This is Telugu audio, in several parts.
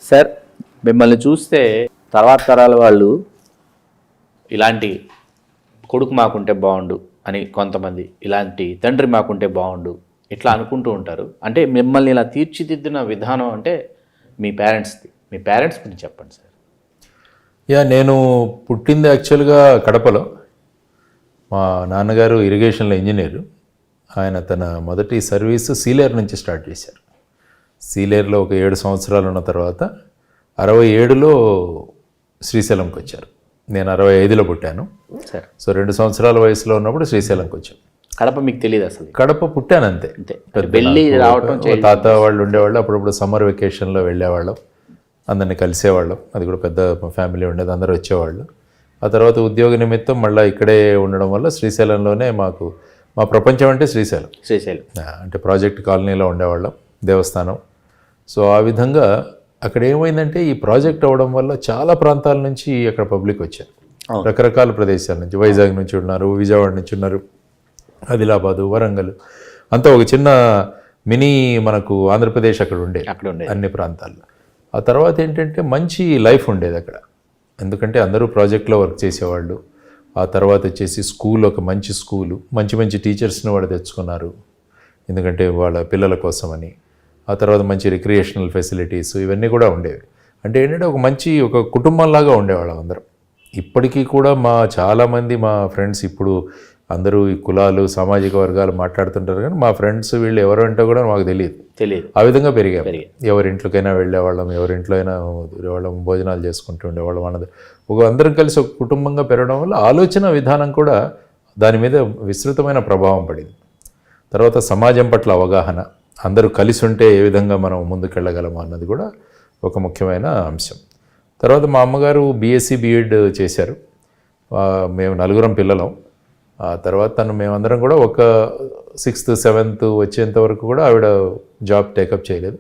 సార్ మిమ్మల్ని చూస్తే తర్వాత తరాల వాళ్ళు ఇలాంటి కొడుకు మాకుంటే బాగుండు అని కొంతమంది, ఇలాంటి తండ్రి మాకుంటే బాగుండు ఇట్లా అనుకుంటూ ఉంటారు. అంటే మిమ్మల్ని ఇలా తీర్చిదిద్దిన విధానం అంటే మీ పేరెంట్స్ గురించి చెప్పండి సార్. నేను పుట్టింది యాక్చువల్గా కడపలో. మా నాన్నగారు ఇరిగేషన్లో ఇంజనీరు. ఆయన తన మొదటి సర్వీసు సీలేరు నుంచి స్టార్ట్ చేశారు. సీలేరులో ఒక 7 సంవత్సరాలు ఉన్న తర్వాత 67లో శ్రీశైలంకి వచ్చారు. నేను 65లో పుట్టాను సార్. సో 2 సంవత్సరాల వయసులో ఉన్నప్పుడు శ్రీశైలంకి వచ్చాను. కడప మీకు తెలియదు అసలు? కడప పుట్టాను అంతే. వెళ్ళి రావటం తాత వాళ్ళు ఉండేవాళ్ళు. అప్పుడప్పుడు సమ్మర్ వెకేషన్లో వెళ్ళేవాళ్ళం, అందరినీ కలిసేవాళ్ళం. అది కూడా పెద్ద ఫ్యామిలీ ఉండేది, అందరూ వచ్చేవాళ్ళు. ఆ తర్వాత ఉద్యోగ నిమిత్తం మళ్ళీ ఇక్కడే ఉండడం వల్ల శ్రీశైలంలోనే మా ప్రపంచం అంటే శ్రీశైలం. అంటే ప్రాజెక్ట్ కాలనీలో ఉండేవాళ్ళం, దేవస్థానం. సో ఆ విధంగా అక్కడ ఏమైందంటే ఈ ప్రాజెక్ట్ అవ్వడం వల్ల చాలా ప్రాంతాల నుంచి అక్కడ పబ్లిక్ వచ్చారు, రకరకాల ప్రదేశాల నుంచి. వైజాగ్ నుంచి ఉన్నారు, విజయవాడ నుంచి ఉన్నారు, ఆదిలాబాదు, వరంగల్, అంతా ఒక చిన్న మినీ మనకు ఆంధ్రప్రదేశ్ అక్కడ ఉండే అన్ని ప్రాంతాల్లో. ఆ తర్వాత ఏంటంటే మంచి లైఫ్ ఉండేది అక్కడ, ఎందుకంటే అందరూ ప్రాజెక్ట్లో వర్క్ చేసేవాళ్ళు. ఆ తర్వాత వచ్చేసి స్కూల్, ఒక మంచి స్కూలు, మంచి టీచర్స్ని వాళ్ళు తెచ్చుకున్నారు, ఎందుకంటే వాళ్ళ పిల్లల కోసమని. ఆ తర్వాత మంచి రిక్రియేషనల్ ఫెసిలిటీస్ ఇవన్నీ కూడా ఉండేవి. అంటే ఏంటంటే ఒక కుటుంబంలాగా ఉండేవాళ్ళం అందరం. ఇప్పటికీ కూడా చాలామంది మా ఫ్రెండ్స్ ఇప్పుడు అందరూ ఈ కులాలు, సామాజిక వర్గాలు మాట్లాడుతుంటారు, కానీ మా ఫ్రెండ్స్ వీళ్ళు ఎవరంటే కూడా మాకు తెలియదు. ఆ విధంగా పెరిగాం. ఎవరింట్లోకైనా వెళ్ళేవాళ్ళం, ఎవరింట్లో అయినా వాళ్ళం భోజనాలు చేసుకుంటూ ఉండేవాళ్ళం. అందరం కలిసి ఒక కుటుంబంగా పెరగడం వల్ల ఆలోచన విధానం కూడా దాని మీద విస్తృతమైన ప్రభావం పడింది. తర్వాత సమాజం పట్ల అవగాహన, అందరూ కలిసి ఉంటే ఏ విధంగా మనం ముందుకెళ్ళగలము అన్నది కూడా ఒక ముఖ్యమైన అంశం. తర్వాత మా అమ్మగారు బీఎస్సీ బీఎడ్ చేశారు. మేము 4 పిల్లలం. ఆ తర్వాత మేమందరం కూడా ఒక 6th 7th వచ్చేంత వరకు కూడా ఆవిడ జాబ్ టేకప్ చేయలేదు.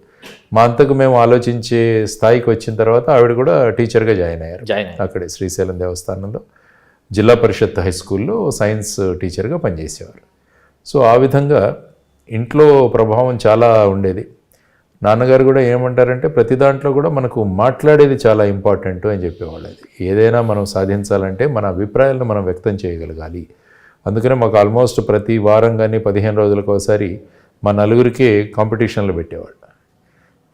మా అంతకు మేము ఆలోచించే స్థాయికి వచ్చిన తర్వాత ఆవిడ కూడా టీచర్గా జాయిన్ అయ్యారు. అక్కడే శ్రీశైలం దేవస్థానంలో జిల్లా పరిషత్ హై స్కూల్లో సైన్స్ టీచర్గా పనిచేసేవారు. సో ఆ విధంగా ఇంట్లో ప్రభావం చాలా ఉండేది. నాన్నగారు కూడా ఏమంటారంటే ప్రతి దాంట్లో కూడా మనకు మాట్లాడేది చాలా ఇంపార్టెంట్ అని చెప్పేవాళ్ళు. ఏదైనా మనం సాధించాలంటే మన అభిప్రాయాలను మనం వ్యక్తం చేయగలగాలి. అందుకనే మాకు ఆల్మోస్ట్ ప్రతి వారం కానీ 15 రోజులకు ఒకసారి మా 4కే కాంపిటీషన్లు పెట్టేవాళ్ళు.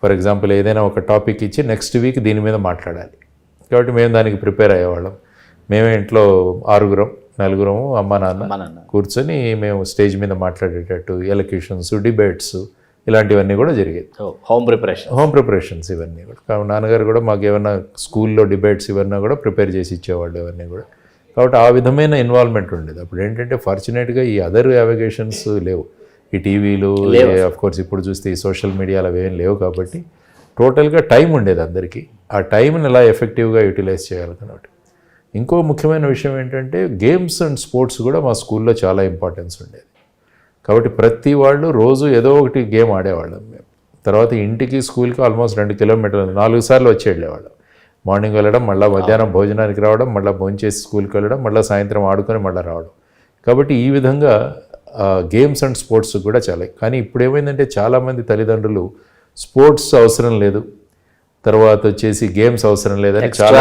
ఫర్ ఎగ్జాంపుల్ ఏదైనా ఒక టాపిక్ ఇచ్చి నెక్స్ట్ వీక్ దీని మీద మాట్లాడాలి, కాబట్టి మేము దానికి ప్రిపేర్ అయ్యేవాళ్ళం. మేమే ఇంట్లో 6 4 అమ్మ నాన్న కూర్చొని మేము స్టేజ్ మీద మాట్లాడేటట్టు ఎలక్యూషన్స్, డిబేట్స్ ఇలాంటివన్నీ కూడా జరిగేది. హోమ్ ప్రిపరేషన్స్ ఇవన్నీ కూడా. నాన్నగారు కూడా మాకు ఏమైనా స్కూల్లో డిబేట్స్ ఇవన్నీ కూడా ప్రిపేర్ చేసి ఇచ్చేవాళ్ళు ఇవన్నీ కూడా. కాబట్టి ఆ విధమైన ఇన్వాల్వ్మెంట్ ఉండేది. అప్పుడు ఏంటంటే ఫార్చునేట్గా ఈ అదర్ అవగేషన్స్ లేవు, ఈ టీవీలు, కోర్స్ ఇప్పుడు చూస్తే ఈ సోషల్ మీడియాలు అవేం లేవు. కాబట్టి టోటల్గా టైం ఉండేది అందరికీ. ఆ టైంని ఎలా ఎఫెక్టివ్గా యూటిలైజ్ చేయాలన్నట్టు. ఇంకో ముఖ్యమైన విషయం ఏంటంటే గేమ్స్ అండ్ స్పోర్ట్స్ కూడా మా స్కూల్లో చాలా ఇంపార్టెన్స్ ఉండేది. కాబట్టి ప్రతి వాళ్ళు రోజు ఏదో ఒకటి గేమ్ ఆడేవాళ్ళం మేము. తర్వాత ఇంటికి స్కూల్కి ఆల్మోస్ట్ 2 కిలోమీటర్లు 4 సార్లు వచ్చి వెళ్ళేవాళ్ళం. మార్నింగ్ వెళ్ళడం, మళ్ళీ మధ్యాహ్నం భోజనానికి రావడం, మళ్ళీ భోంచేసి స్కూల్కి వెళ్ళడం, మళ్ళీ సాయంత్రం ఆడుకొని మళ్ళీ రావడం. కాబట్టి ఈ విధంగా గేమ్స్ అండ్ స్పోర్ట్స్ కూడా చాలా. కానీ ఇప్పుడు ఏమైందంటే చాలామంది తల్లిదండ్రులు స్పోర్ట్స్ అవసరం లేదు, తర్వాత వచ్చేసి గేమ్స్ అవసరం లేదని, చాలా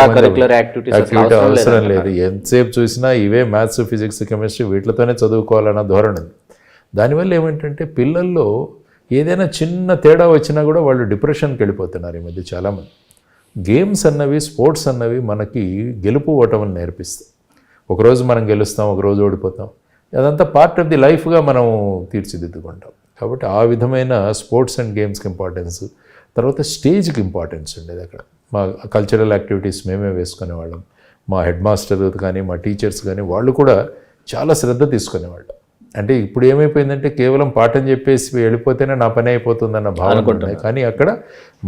యాక్టివిటీ అవసరం లేదు, ఎంతసేపు చూసినా ఇవే మ్యాథ్స్, ఫిజిక్స్, కెమిస్ట్రీ వీటితోనే చదువుకోవాలన్న ధోరణి ఉంది. దానివల్ల ఏమిటంటే పిల్లల్లో ఏదైనా చిన్న తేడా వచ్చినా కూడా వాళ్ళు డిప్రెషన్కి వెళ్ళిపోతున్నారు ఈ మధ్య చాలామంది. గేమ్స్ అన్నవి, స్పోర్ట్స్ అన్నవి మనకి గెలుపు ఓటమని నేర్పిస్తాయి. ఒకరోజు మనం గెలుస్తాం, ఒకరోజు ఓడిపోతాం, అదంతా పార్ట్ ఆఫ్ ది లైఫ్గా మనం తీర్చిదిద్దుకుంటాం. కాబట్టి ఆ విధమైన స్పోర్ట్స్ అండ్ గేమ్స్కి ఇంపార్టెన్స్, తర్వాత స్టేజ్కి ఇంపార్టెన్స్ ఉండేది. అక్కడ మా కల్చరల్ యాక్టివిటీస్ మేమే వేసుకునేవాళ్ళం. మా హెడ్ మాస్టర్ కానీ మా టీచర్స్ కానీ వాళ్ళు కూడా చాలా శ్రద్ధ తీసుకునేవాళ్ళు. అంటే ఇప్పుడు ఏమైపోయిందంటే కేవలం పాఠం చెప్పేసి వెళ్ళిపోతేనే నా పని అయిపోతుందన్న భావన ఉంటుంది. కానీ అక్కడ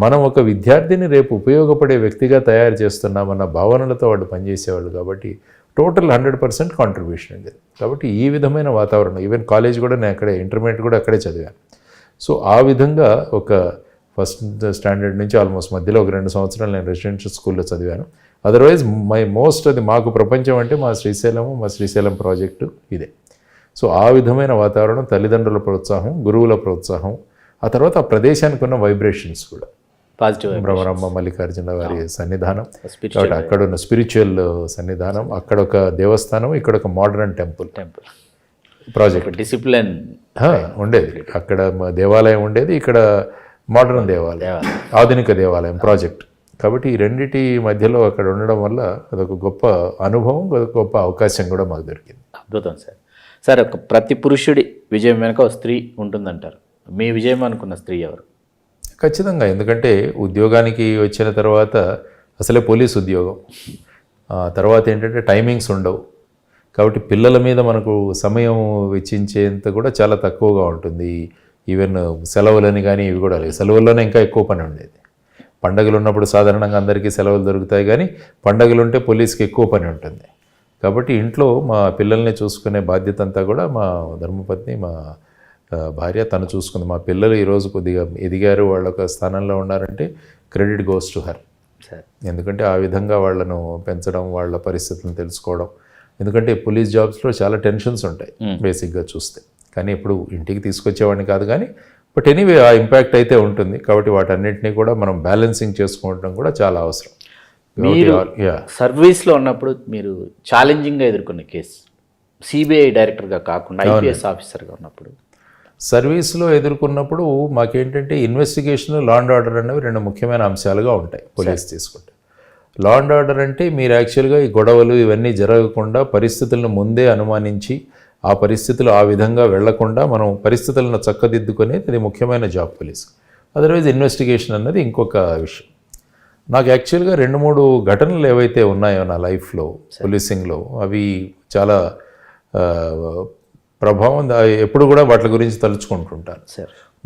మనం ఒక విద్యార్థిని రేపు ఉపయోగపడే వ్యక్తిగా తయారు చేస్తున్నామన్న భావనలతో వాళ్ళు పనిచేసేవాళ్ళు. కాబట్టి టోటల్ 100% కాంట్రిబ్యూషన్ ఉండేది. కాబట్టి ఈ విధమైన వాతావరణం, ఈవెన్ కాలేజ్ కూడా నేను అక్కడే, ఇంటర్మీడియట్ కూడా అక్కడే చదివాను. సో ఆ విధంగా ఒక ఫస్ట్ స్టాండర్డ్ నుంచి ఆల్మోస్ట్ మధ్యలో ఒక 2 సంవత్సరాలు నేను రెసిడెన్షియల్ స్కూల్లో చదివాను. అదర్వైజ్ అది మాకు ప్రపంచం అంటే మా శ్రీశైలం ప్రాజెక్టు ఇదే. సో ఆ విధమైన వాతావరణం, తల్లిదండ్రుల ప్రోత్సాహం, గురువుల ప్రోత్సాహం, ఆ తర్వాత ఆ ప్రదేశానికి ఉన్న వైబ్రేషన్స్ కూడా పాజిటివ్ భ్రమరమ్మ మల్లికార్జున వారి సన్నిధానం, స్పిరిచువల్ కాబట్టి అక్కడ ఉన్న స్పిరిచువల్ సన్నిధానం, అక్కడ ఒక దేవస్థానం, ఇక్కడ ఒక మోడర్న్ టెంపుల్ ప్రాజెక్ట్ డిసిప్లిన్ ఉండేది. అక్కడ దేవాలయం ఉండేది, ఇక్కడ మోడర్న్ దేవాలయం, ఆధునిక దేవాలయం ప్రాజెక్ట్. కాబట్టి ఈ రెండిటి మధ్యలో అక్కడ ఉండడం వల్ల అదొక గొప్ప అనుభవం, అదొక గొప్ప అవకాశం కూడా మాకు దొరికింది. అద్భుతం సార్. సార్, ఒక ప్రతి పురుషుడి విజయం వెనుక ఒక స్త్రీ ఉంటుందంటారు. మీ విజయం అనుకున్న స్త్రీ ఎవరు? ఖచ్చితంగా, ఎందుకంటే ఉద్యోగానికి వచ్చిన తర్వాత అసలే పోలీస్ ఉద్యోగం, తర్వాత ఏంటంటే టైమింగ్స్ ఉండవు, కాబట్టి పిల్లల మీద మనకు సమయం వెచ్చించేంత కూడా చాలా తక్కువగా ఉంటుంది. ఈవెన్ సెలవులని కానీ ఇవి కూడా లేవు. సెలవుల్లోనే ఇంకా ఎక్కువ పని ఉండేది. పండగలు ఉన్నప్పుడు సాధారణంగా అందరికీ సెలవులు దొరుకుతాయి, కానీ పండగలు ఉంటే పోలీస్కి ఎక్కువ పని ఉంటుంది. కాబట్టి ఇంట్లో మా పిల్లల్ని చూసుకునే బాధ్యత అంతా కూడా మా ధర్మపత్ని, మా భార్య తను చూసుకుంది. మా పిల్లలు ఈరోజు కొద్దిగా ఎదిగారు, వాళ్ళ ఒక స్థానంలో ఉన్నారంటే క్రెడిట్ గోస్ టు హర్. ఎందుకంటే ఆ విధంగా వాళ్ళను పెంచడం, వాళ్ళ పరిస్థితులను తెలుసుకోవడం. ఎందుకంటే పోలీస్ జాబ్స్లో చాలా టెన్షన్స్ ఉంటాయి బేసిక్గా చూస్తే, కానీ ఇప్పుడు ఇంటికి తీసుకొచ్చేవాడిని కాదు, కానీ బట్ ఎనీవే ఆ ఇంపాక్ట్ అయితే ఉంటుంది. కాబట్టి వాటన్నిటినీ కూడా మనం బ్యాలెన్సింగ్ చేసుకోవడం కూడా చాలా అవసరం. మీరు సర్వీస్లో ఉన్నప్పుడు మీరు ఛాలెంజింగ్గా ఎదుర్కొన్న కేసు, సిబిఐ డైరెక్టర్గా కాకుండా ఐపీఎస్ ఆఫీసర్గా ఉన్నప్పుడు సర్వీస్లో ఎదుర్కొన్నప్పుడు మాకేంటంటే ఇన్వెస్టిగేషన్, లా అండ్ ఆర్డర్ అనేవి రెండు ముఖ్యమైన అంశాలుగా ఉంటాయి పోలీస్ తీసుకుంటే. లా అండ్ ఆర్డర్ అంటే మీరు యాక్చువల్గా ఈ గొడవలు ఇవన్నీ జరగకుండా పరిస్థితులను ముందే అనుమానించి ఆ పరిస్థితులు ఆ విధంగా వెళ్లకుండా మనం పరిస్థితులను చక్కదిద్దుకునేది అది ముఖ్యమైన జాబ్ పోలీస్. అదర్వైజ్ ఇన్వెస్టిగేషన్ అన్నది ఇంకొక విషయం. నాకు యాక్చువల్గా 2-3 ఘటనలు ఏవైతే ఉన్నాయో నా లైఫ్లో పోలీసింగ్లో, అవి చాలా ప్రభావం, ఎప్పుడు కూడా వాటి గురించి తలుచుకుంటుంటాను.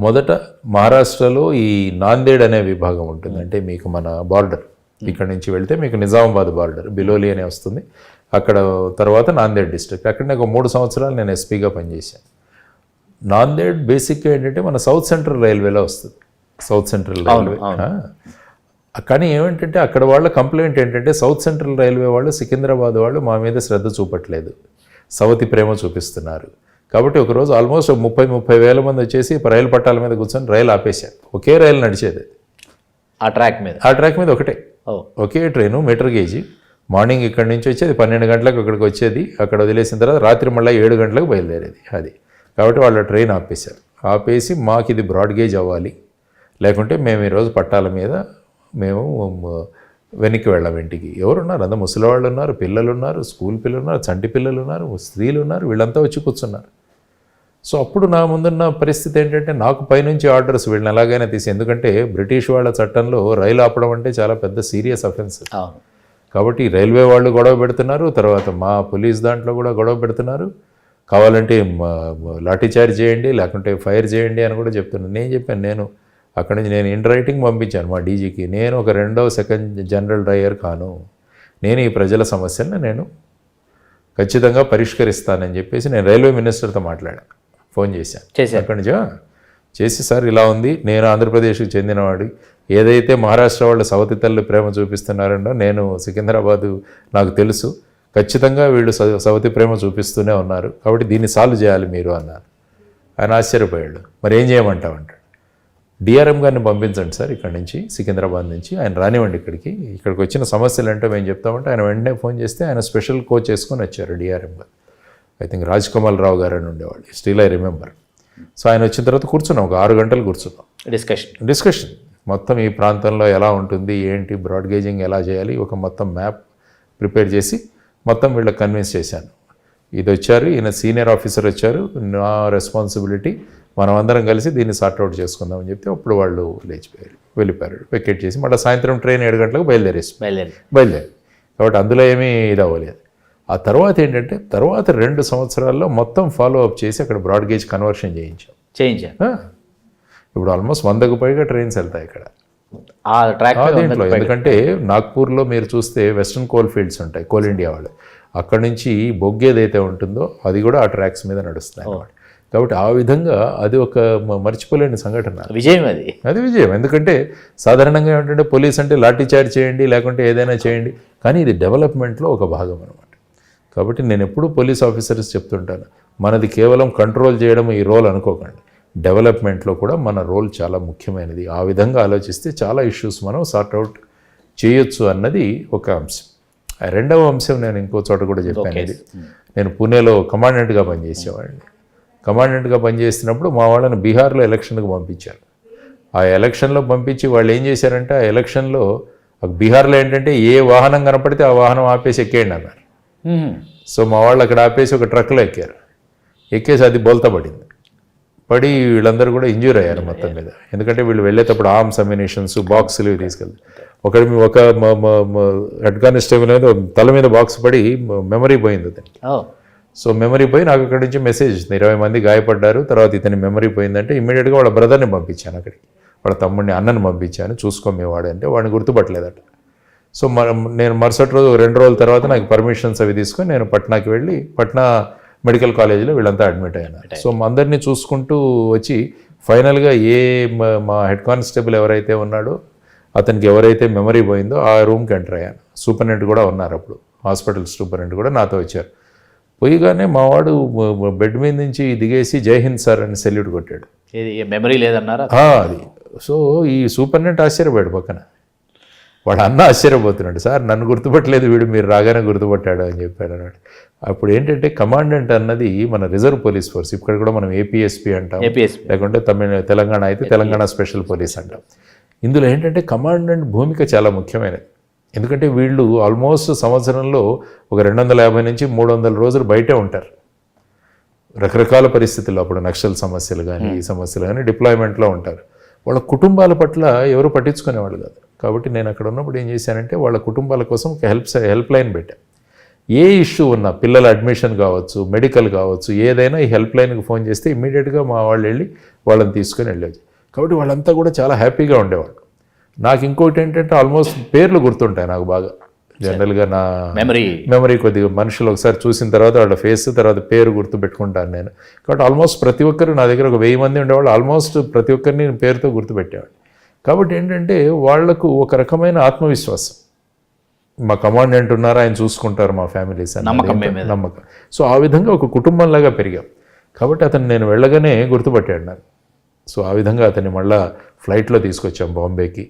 మొదట మహారాష్ట్రలో ఈ నాందేడ్ అనే విభాగం ఉంటుంది. అంటే మీకు మన బార్డర్ ఇక్కడ నుంచి వెళ్తే మీకు నిజామాబాద్ బార్డర్ బిలోలి అనే వస్తుంది. అక్కడ తర్వాత నాందేడ్ డిస్ట్రిక్ట్. అక్కడ నాకు 3 సంవత్సరాలు నేను ఎస్పీగా పనిచేశాను. నాందేడ్ బేసిక్గా ఏంటంటే మన సౌత్ సెంట్రల్ రైల్వేలో వస్తుంది. South central railway. కానీ ఏమిటంటే అక్కడ వాళ్ళ కంప్లైంట్ ఏంటంటే సౌత్ సెంట్రల్ రైల్వే వాళ్ళు, సికింద్రాబాద్ వాళ్ళు మా మీద శ్రద్ధ చూపట్లేదు, సవతి ప్రేమ చూపిస్తున్నారు. కాబట్టి ఒకరోజు ఆల్మోస్ట్ 30-30 వేల మంది వచ్చేసి రైలు పట్టాల మీద కూర్చొని రైలు ఆపేశారు. ఒకే రైలు నడిచేది ఆ ట్రాక్ మీద ఒకటే, ఒకే ట్రైను, మీటర్ గేజీ. మార్నింగ్ ఇక్కడి నుంచి వచ్చేది 12 గంటలకు ఇక్కడికి వచ్చేది, అక్కడ వదిలేసిన తర్వాత రాత్రి మళ్ళీ 7 గంటలకు బయలుదేరేది అది. కాబట్టి వాళ్ళ ట్రైన్ ఆపేశారు. ఆపేసి మాకు ఇది బ్రాడ్ గేజ్ అవ్వాలి, లేకుంటే మేము ఈరోజు పట్టాల మీద మేము వెనక్కి వెళ్ళాం ఇంటికి. ఎవరున్నారు? అంత ముసలివాళ్ళు ఉన్నారు, పిల్లలు ఉన్నారు, స్కూల్ పిల్లలు ఉన్నారు, చంటి పిల్లలు ఉన్నారు, స్త్రీలు ఉన్నారు, వీళ్ళంతా వచ్చి కూర్చున్నారు. సో అప్పుడు నా ముందున్న పరిస్థితి ఏంటంటే నాకు పైనుంచి ఆర్డర్స్ వీళ్ళని ఎలాగైనా తీసి, ఎందుకంటే బ్రిటిష్ వాళ్ళ చట్టంలో రైలు ఆపడం అంటే చాలా పెద్ద సీరియస్ అఫెన్స్. కాబట్టి రైల్వే వాళ్ళు గొడవ పెడుతున్నారు, తర్వాత మా పోలీస్ దాంట్లో కూడా గొడవ పెడుతున్నారు. కావాలంటే లాఠీచార్జ్ చేయండి, లేకుంటే ఫైర్ చేయండి అని కూడా చెప్తున్నాను. నేను చెప్పాను, నేను అక్కడి నుంచి నేను ఇన్ రైటింగ్ పంపించాను మా డీజీకి, నేను ఒక 2వ సెకండ్ జనరల్ డ్రైవర్ కాను, నేను ఈ ప్రజల సమస్యలను నేను ఖచ్చితంగా పరిష్కరిస్తానని చెప్పేసి నేను రైల్వే మినిస్టర్తో మాట్లాడాను, ఫోన్ చేశాను. అక్కడి నుంచి చేసి, సార్ ఇలా ఉంది, నేను ఆంధ్రప్రదేశ్కి చెందినవాడు, ఏదైతే మహారాష్ట్ర వాళ్ళు సవతి తల్లి ప్రేమ చూపిస్తున్నారో నేను సికింద్రాబాదు నాకు తెలుసు, ఖచ్చితంగా వీళ్ళు సవతి ప్రేమ చూపిస్తూనే ఉన్నారు, కాబట్టి దీన్ని సాల్వ్ చేయాలి మీరు అన్నారు. ఆయన ఆశ్చర్యపోయాడు. మరి ఏం చేయమంటావు అంటాడు. డిఆర్ఎం గారిని పంపించండి సార్ ఇక్కడి నుంచి, సికింద్రాబాద్ నుంచి, ఆయన రానివ్వండి ఇక్కడికి వచ్చిన సమస్యలు ఏంటో మేము చెప్తామంటే ఆయన వెంటనే ఫోన్ చేస్తే ఆయన స్పెషల్ కోచ్ వేసుకొని వచ్చారు డిఆర్ఎం గారు. ఐ థింక్ రాజ్ కమల్ రావు గారు అని ఉండేవాళ్ళు, స్టిల్ ఐ రిమెంబర్. సో ఆయన వచ్చిన తర్వాత కూర్చున్నాం, ఒక 6 గంటలు కూర్చున్నాం, డిస్కషన్ మొత్తం ఈ ప్రాంతంలో ఎలా ఉంటుంది, ఏంటి, బ్రాడ్ గేజింగ్ ఎలా చేయాలి, ఒక మొత్తం మ్యాప్ ప్రిపేర్ చేసి మొత్తం వీళ్ళకి కన్విన్స్ చేశాను. ఇది వచ్చారు, ఈయన సీనియర్ ఆఫీసర్ వచ్చారు, నా రెస్పాన్సిబిలిటీ, మనం అందరం కలిసి దీన్ని సార్ట్అవుట్ చేసుకుందామని చెప్తే అప్పుడు వాళ్ళు లేచిపోయారు, వెళ్ళిపోయారు, వెకేట్ చేసి మళ్ళీ సాయంత్రం ట్రైన్ 7 గంటలకు బయలుదేరి. కాబట్టి అందులో ఏమీ ఇది అవ్వలేదు. ఆ తర్వాత ఏంటంటే తర్వాత 2 సంవత్సరాల్లో మొత్తం ఫాలో అప్ చేసి అక్కడ బ్రాడ్ గేజ్ కన్వర్షన్ చేయించాం. ఇప్పుడు ఆల్మోస్ట్ 100కు పైగా ట్రైన్స్ వెళ్తాయి ఇక్కడ దీంట్లో. ఎందుకంటే నాగ్పూర్లో మీరు చూస్తే వెస్ట్రన్ కోల్ ఫీల్డ్స్ ఉంటాయి, కోల్ ఇండియా వాళ్ళు, అక్కడ నుంచి బొగ్గు ఏదైతే ఉంటుందో అది కూడా ఆ ట్రాక్స్ మీద నడుస్తాయి అన్నమాట. కాబట్టి ఆ విధంగా అది ఒక మర్చిపోలేని సంఘటన, విజయం. అది విజయం. ఎందుకంటే సాధారణంగా ఏంటంటే పోలీస్ అంటే లాఠీ చార్జ్ చేయండి, లేకుంటే ఏదైనా చేయండి, కానీ ఇది డెవలప్మెంట్లో ఒక భాగం అనమాట. కాబట్టి నేను ఎప్పుడూ పోలీస్ ఆఫీసర్స్ చెప్తుంటాను, మనది కేవలం కంట్రోల్ చేయడం ఈ రోల్ అనుకోకండి, డెవలప్మెంట్లో కూడా మన రోల్ చాలా ముఖ్యమైనది. ఆ విధంగా ఆలోచిస్తే చాలా ఇష్యూస్ మనం సార్ట్అవుట్ చేయొచ్చు అన్నది ఒక అంశం. రెండవ అంశం నేను ఇంకో చోట కూడా చెప్పాను. ఇది నేను పూణేలో కమాండెంట్గా పనిచేసేవాడిని. కమాండెంట్గా పనిచేస్తున్నప్పుడు మా వాళ్ళని బీహార్లో ఎలక్షన్కి పంపించారు. ఆ ఎలక్షన్లో పంపించి వాళ్ళు ఏం చేశారంటే ఆ ఎలక్షన్లో బీహార్లో ఏంటంటే ఏ వాహనం కనపడితే ఆ వాహనం ఆపేసి ఎక్కేయండి అన్నారు. సో మా వాళ్ళు అక్కడ ఆపేసి ఒక ట్రక్లో ఎక్కారు. ఎక్కేసి అది బోల్తా పడింది. పడి వీళ్ళందరూ కూడా ఇంజ్యూర్ అయ్యారు మొత్తం మీద. ఎందుకంటే వీళ్ళు వెళ్ళేటప్పుడు ఆర్మ్స్, అమ్యునిషన్స్, బాక్సులు తీసుకెళ్తారు. ఒక హెడ్ కానిస్టేబుల్ అనేది తల మీద బాక్స్ పడి మెమరీ పోయింది అతనికి. సో మెమరీ పోయి నాకు అక్కడి నుంచి మెసేజ్ వచ్చింది, 20 మంది గాయపడ్డారు, తర్వాత ఇతని మెమరీ పోయిందంటే ఇమ్మీడియట్గా వాళ్ళ బ్రదర్ని పంపించాను అక్కడికి, వాళ్ళ తమ్ముడిని, అన్నని పంపించాను, చూసుకోమేవాడు అంటే వాడిని గుర్తుపట్టలేదట. సో నేను మరుసటి రోజు 2 రోజుల తర్వాత నాకు పర్మిషన్స్ అవి తీసుకొని నేను పట్నాకి వెళ్ళి పట్నా మెడికల్ కాలేజీలో వీళ్ళంతా అడ్మిట్ అయ్యాను. సో అందరినీ చూసుకుంటూ వచ్చి ఫైనల్గా మా హెడ్ కానిస్టేబుల్ ఎవరైతే ఉన్నాడో అతనికి ఎవరైతే మెమరీ పోయిందో ఆ రూమ్కి ఎంటర్ అయ్యాను. సూపరింటెండెంట్ కూడా ఉన్నారు అప్పుడు, హాస్పిటల్ సూపరింటెండెంట్ కూడా నాతో వచ్చారు. పోయిగానే మా వాడు బెడ్ మీద నుంచి దిగేసి జై హింద్ సార్ అని సెల్యూట్ కొట్టాడు. మెమరీ లేదన్నారా? అది. సో ఈ సూపరింటెండెంట్ ఆశ్చర్యపోయాడు. పక్కన వాడు అన్న ఆశ్చర్యపోతున్నాడు, సార్ నన్ను గుర్తుపట్టలేదు వీడు, మీరు రాగానే గుర్తుపట్టాడు అని చెప్పాడు అన్నాడు. అప్పుడు ఏంటంటే కమాండెంట్ అన్నది మన రిజర్వ్ పోలీస్ ఫోర్స్, ఇక్కడ కూడా మనం ఏపీఎస్పీ అంటాం, లేకుంటే తెలంగాణ అయితే తెలంగాణ స్పెషల్ పోలీస్ అంటాం. ఇందులో ఏంటంటే కమాండెంట్ భూమిక చాలా ముఖ్యమైనది. ఎందుకంటే వీళ్ళు ఆల్మోస్ట్ సంవత్సరంలో ఒక 250 నుంచి 300 రోజులు బయటే ఉంటారు. రకరకాల పరిస్థితుల్లో, అప్పుడు నక్సల్ సమస్యలు కానీ ఈ సమస్యలు కానీ డిప్లాయ్మెంట్లో ఉంటారు. వాళ్ళ కుటుంబాల పట్ల ఎవరు పట్టించుకునేవాళ్ళు కాదు. కాబట్టి నేను అక్కడ ఉన్నప్పుడు ఏం చేశానంటే వాళ్ళ కుటుంబాల కోసం ఒక హెల్ప్ లైన్ పెట్టాను. ఏ ఇష్యూ ఉన్నా, పిల్లల అడ్మిషన్ కావచ్చు, మెడికల్ కావచ్చు, ఏదైనా ఈ హెల్ప్ లైన్కి ఫోన్ చేస్తే ఇమ్మీడియట్గా మా వాళ్ళు వెళ్ళి వాళ్ళని తీసుకొని వెళ్ళేది. కాబట్టి వాళ్ళంతా కూడా చాలా హ్యాపీగా ఉండేవాళ్ళు. నాకు ఇంకోటి ఏంటంటే ఆల్మోస్ట్ పేర్లు గుర్తుంటాయి నాకు బాగా. జనరల్గా నా మెమరీ కొద్దిగా మనుషులు ఒకసారి చూసిన తర్వాత వాళ్ళ ఫేస్, తర్వాత పేరు గుర్తు పెట్టుకుంటాను నేను. కాబట్టి ఆల్మోస్ట్ ప్రతి ఒక్కరు నా దగ్గర ఒక 1000 మంది ఉండేవాళ్ళు. ఆల్మోస్ట్ ప్రతి ఒక్కరిని నేను పేరుతో గుర్తుపెట్టేవాడు. కాబట్టి ఏంటంటే వాళ్లకు ఒక రకమైన ఆత్మవిశ్వాసం, మా కమాండెంట్ ఉన్నారు, ఆయన చూసుకుంటారు మా ఫ్యామిలీస్ అని నమ్మకం. సో ఆ విధంగా ఒక కుటుంబంలాగా పెరిగాం. కాబట్టి అతను నేను వెళ్ళగానే గుర్తుపట్టాడు నాకు. సో ఆ విధంగా అతన్ని మళ్ళీ ఫ్లైట్లో తీసుకొచ్చాం బాంబేకి.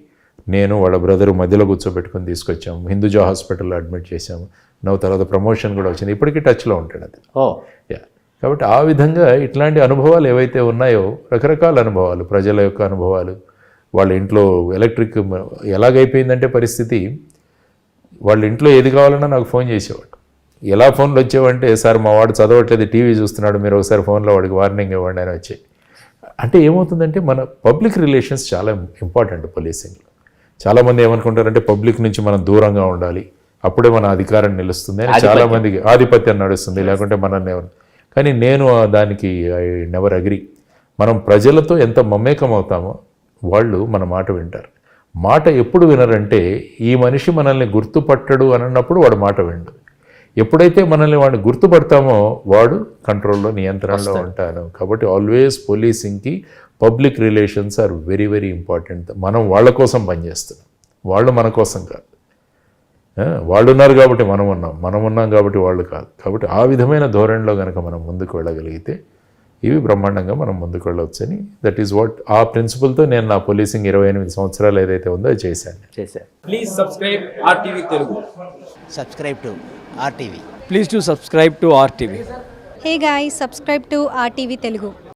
నేను వాళ్ళ బ్రదరు మధ్యలో కూర్చోబెట్టుకొని తీసుకొచ్చాము. హిందూజా హాస్పిటల్లో అడ్మిట్ చేశాము. తర్వాత ప్రమోషన్ కూడా వచ్చింది. ఇప్పటికీ టచ్లో ఉంటాడు అది. కాబట్టి ఆ విధంగా ఇట్లాంటి అనుభవాలు ఏవైతే ఉన్నాయో, రకరకాల అనుభవాలు, ప్రజల యొక్క అనుభవాలు, వాళ్ళ ఇంట్లో ఎలక్ట్రిక్ ఎలాగైపోయిందంటే పరిస్థితి, వాళ్ళ ఇంట్లో ఏది కావాలన్నా నాకు ఫోన్ చేసేవాడు. ఎలా ఫోన్లు వచ్చేవంటే, సార్ మా వాడు చదవట్లేదు, టీవీ చూస్తున్నాడు, మీరు ఒకసారి ఫోన్లో వాడికి వార్నింగ్ ఇవ్వండి అని వచ్చాయి. అంటే ఏమవుతుందంటే మన పబ్లిక్ రిలేషన్స్ చాలా ఇంపార్టెంట్ పోలీసింగ్లో. చాలామంది ఏమనుకుంటారంటే పబ్లిక్ నుంచి మనం దూరంగా ఉండాలి, అప్పుడే మన అధికారం నిలుస్తుంది అని చాలామందికి, ఆధిపత్యం నడుస్తుంది, లేకుంటే మనల్ని ఎవరు. కానీ నేను దానికి ఐ నెవర్ అగ్రీ. మనం ప్రజలతో ఎంత మమేకం అవుతామో వాళ్ళు మన మాట వింటారు. మాట ఎప్పుడు వినరంటే, ఈ మనిషి మనల్ని గుర్తుపట్టడు అన్నప్పుడు వాడు మాట వినడు. ఎప్పుడైతే మనల్ని వాడిని గుర్తుపడతామో వాడు కంట్రోల్లో, నియంత్రణలో ఉంటారు. కాబట్టి ఆల్వేస్ పోలీసింగ్కి public relations are very very important. మనం వాళ్ళ కోసం పనిచేస్తున్నాం, వాళ్ళు మన కోసం కాదు. వాళ్ళు ఉన్నారు కాబట్టి మనం ఉన్నాం కాబట్టి వాళ్ళు కాదు. కాబట్టి ఆ విధమైన ధోరణిలో కనుక మనం ముందుకు వెళ్ళగలిగితే ఇవి బ్రహ్మాండంగా మనం ముందుకు వెళ్ళవచ్చని, దట్ ఈస్ వాట్, ఆ ప్రిన్సిపల్తో నేను నా పోలీసింగ్ 28 సంవత్సరాలు ఏదైతే ఉందో అది చేశాను. Please subscribe RTV Telugu. Subscribe to RTV. Please do subscribe to RTV. Hey guys, subscribe to RTV Telugu.